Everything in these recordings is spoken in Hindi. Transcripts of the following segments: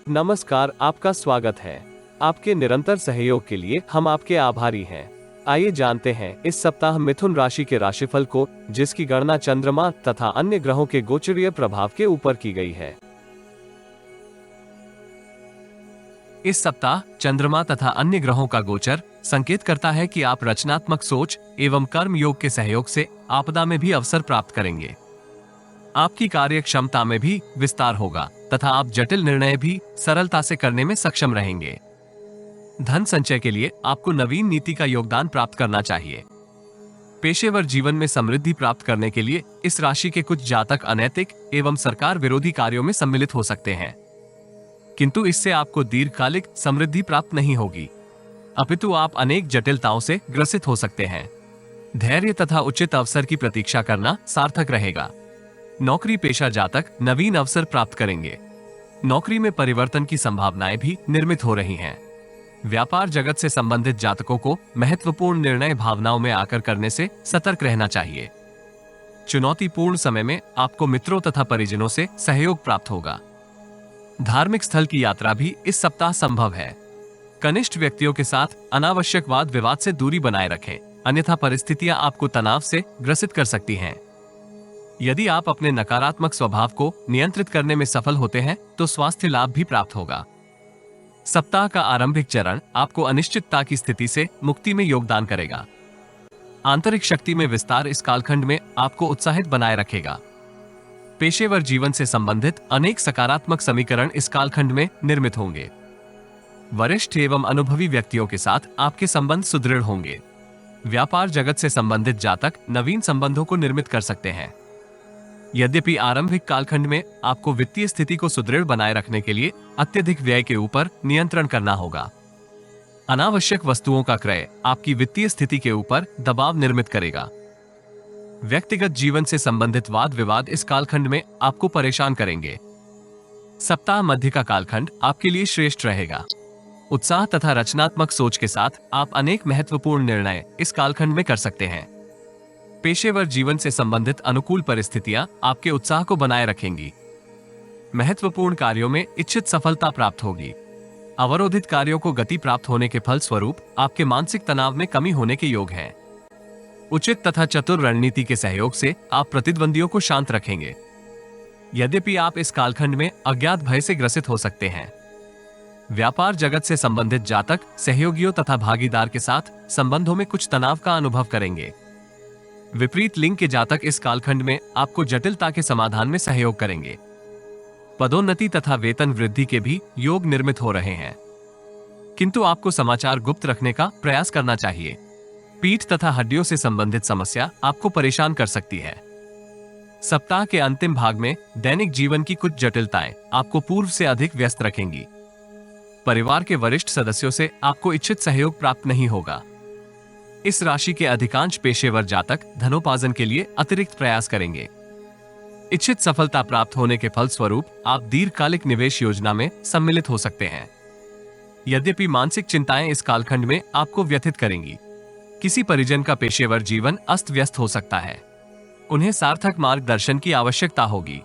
नमस्कार, आपका स्वागत है। आपके निरंतर सहयोग के लिए हम आपके आभारी हैं। आइए जानते हैं इस सप्ताह मिथुन राशि के राशिफल को, जिसकी गणना चंद्रमा तथा अन्य ग्रहों के गोचरीय प्रभाव के ऊपर की गई है। इस सप्ताह चंद्रमा तथा अन्य ग्रहों का गोचर संकेत करता है कि आप रचनात्मक सोच एवं कर्म योग के सहयोग से आपदा में भी अवसर प्राप्त करेंगे। आपकी कार्य क्षमता में भी विस्तार होगा तथा आप जटिल निर्णय भी सरलता से करने में सक्षम रहेंगे। धन संचय के लिए आपको नवीन नीति का योगदान प्राप्त करना चाहिए। पेशेवर जीवन में समृद्धि प्राप्त करने के लिए इस राशि के कुछ जातक अनैतिक एवं सरकार विरोधी कार्यों में सम्मिलित हो सकते हैं, किंतु इससे आपको दीर्घकालिक समृद्धि प्राप्त नहीं होगी, अपितु आप अनेक जटिलताओं से ग्रसित हो सकते हैं। धैर्य तथा उचित अवसर की प्रतीक्षा करना सार्थक रहेगा। नौकरी पेशा जातक नवीन अवसर प्राप्त करेंगे। नौकरी में परिवर्तन की संभावनाएं भी निर्मित हो रही हैं। व्यापार जगत से संबंधित जातकों को महत्वपूर्ण निर्णय भावनाओं में आकर करने से सतर्क रहना चाहिए। चुनौतीपूर्ण समय में आपको मित्रों तथा परिजनों से सहयोग प्राप्त होगा। धार्मिक स्थल की यात्रा भी इस सप्ताह संभव है। कनिष्ठ व्यक्तियों के साथ अनावश्यक वाद विवाद से दूरी बनाए रखें, अन्यथा परिस्थितियां आपको तनाव से ग्रसित कर सकती हैं। यदि आप अपने नकारात्मक स्वभाव को नियंत्रित करने में सफल होते हैं तो स्वास्थ्य लाभ भी प्राप्त होगा। सप्ताह का आरंभिक चरण आपको अनिश्चितता की स्थिति से मुक्ति में योगदान करेगा। आंतरिक शक्ति में विस्तार इस कालखंड में आपको उत्साहित बनाए रखेगा। पेशेवर जीवन से संबंधित अनेक सकारात्मक समीकरण इस कालखंड में निर्मित होंगे। वरिष्ठ एवं अनुभवी व्यक्तियों के साथ आपके संबंध सुदृढ़ होंगे। व्यापार जगत से संबंधित जातक नवीन संबंधों को निर्मित कर सकते हैं। यद्यपि आरंभिक कालखंड में आपको वित्तीय स्थिति को सुदृढ़ बनाए रखने के लिए अत्यधिक व्यय के ऊपर नियंत्रण करना होगा। अनावश्यक वस्तुओं का क्रय आपकी वित्तीय स्थिति के ऊपर दबाव निर्मित करेगा। व्यक्तिगत जीवन से संबंधित वाद विवाद इस कालखंड में आपको परेशान करेंगे। सप्ताह मध्य का कालखंड आपके लिए श्रेष्ठ रहेगा। उत्साह तथा रचनात्मक सोच के साथ आप अनेक महत्वपूर्ण निर्णय इस कालखंड में कर सकते हैं। पेशेवर जीवन से संबंधित अनुकूल परिस्थितियां आपके उत्साह को बनाए रखेंगी। महत्वपूर्ण कार्यों में इच्छित सफलता प्राप्त होगी। अवरोधित कार्यों को गति प्राप्त होने के फल स्वरूप आपके मानसिक तनाव में कमी होने के योग हैं। उचित तथा चतुर रणनीति के सहयोग से आप प्रतिद्वंदियों को शांत रखेंगे। यद्यपि आप इस कालखंड में अज्ञात भय से ग्रसित हो सकते हैं। व्यापार जगत से संबंधित जातक सहयोगियों तथा भागीदार के साथ संबंधों में कुछ तनाव का अनुभव करेंगे। विपरीत लिंग के जातक इस कालखंड में आपको जटिलता के समाधान में सहयोग करेंगे। पदोन्नति तथा वेतन वृद्धि के भी योग निर्मित हो रहे हैं, किंतु आपको समाचार गुप्त रखने का प्रयास करना चाहिए। पीठ तथा हड्डियों से संबंधित समस्या आपको परेशान कर सकती है। सप्ताह के अंतिम भाग में दैनिक जीवन की कुछ जटिलताएं आपको पूर्व से अधिक व्यस्त रखेंगी। परिवार के वरिष्ठ सदस्यों से आपको इच्छित सहयोग प्राप्त नहीं होगा। इस राशि के अधिकांश पेशेवर जातक धनोपार्जन के लिए अतिरिक्त प्रयास करेंगे। इच्छित सफलता प्राप्त होने के फलस्वरूप आप दीर्घकालिक निवेश योजना में सम्मिलित हो सकते हैं। यद्यपि मानसिक चिंताएं इस कालखंड में आपको व्यथित करेंगी। किसी परिजन का पेशेवर जीवन अस्त व्यस्त हो सकता है। उन्हें सार्थक मार्गदर्शन की आवश्यकता होगी।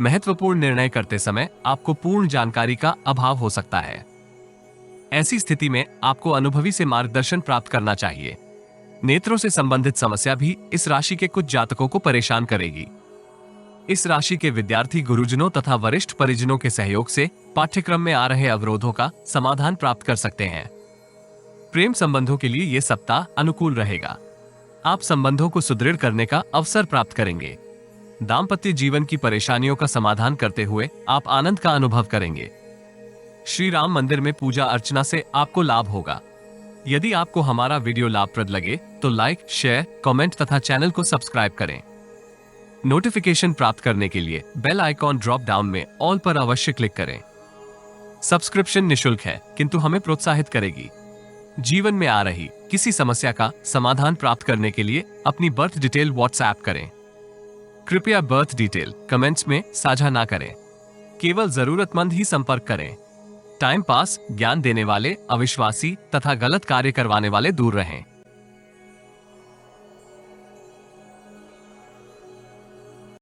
महत्वपूर्ण निर्णय करते समय आपको पूर्ण जानकारी का अभाव हो सकता है। ऐसी स्थिति में आपको अनुभवी से मार्गदर्शन प्राप्त करना चाहिए। नेत्रों से संबंधित समस्या भी इस राशि के कुछ जातकों को परेशान करेगी। इस राशि के विद्यार्थी गुरुजनों तथा वरिष्ठ परिजनों के सहयोग से पाठ्यक्रम में आ रहे अवरोधों का समाधान प्राप्त कर सकते हैं। प्रेम संबंधों के लिए यह सप्ताह अनुकूल रहेगा। आप संबंधों को सुदृढ़ करने का अवसर प्राप्त करेंगे। दाम्पत्य जीवन की परेशानियों का समाधान करते हुए आप आनंद का अनुभव करेंगे। श्री राम मंदिर में पूजा अर्चना से आपको लाभ होगा। यदि आपको हमारा वीडियो लाभप्रद लगे तो लाइक, शेयर, कमेंट तथा चैनल को सब्सक्राइब करें। नोटिफिकेशन प्राप्त करने के लिए बेल आइकॉन ड्रॉप डाउन में ऑल पर अवश्य क्लिक करें। सब्सक्रिप्शन निशुल्क है, किंतु हमें प्रोत्साहित करेगी। जीवन में आ रही किसी समस्या का समाधान प्राप्त करने के लिए अपनी बर्थ डिटेल व्हाट्सएप करें। कृपया बर्थ डिटेल कमेंट्स में साझा ना करें। केवल जरूरतमंद ही संपर्क करें। टाइम पास, ज्ञान देने वाले, अविश्वासी तथा गलत कार्य करवाने वाले दूर रहें।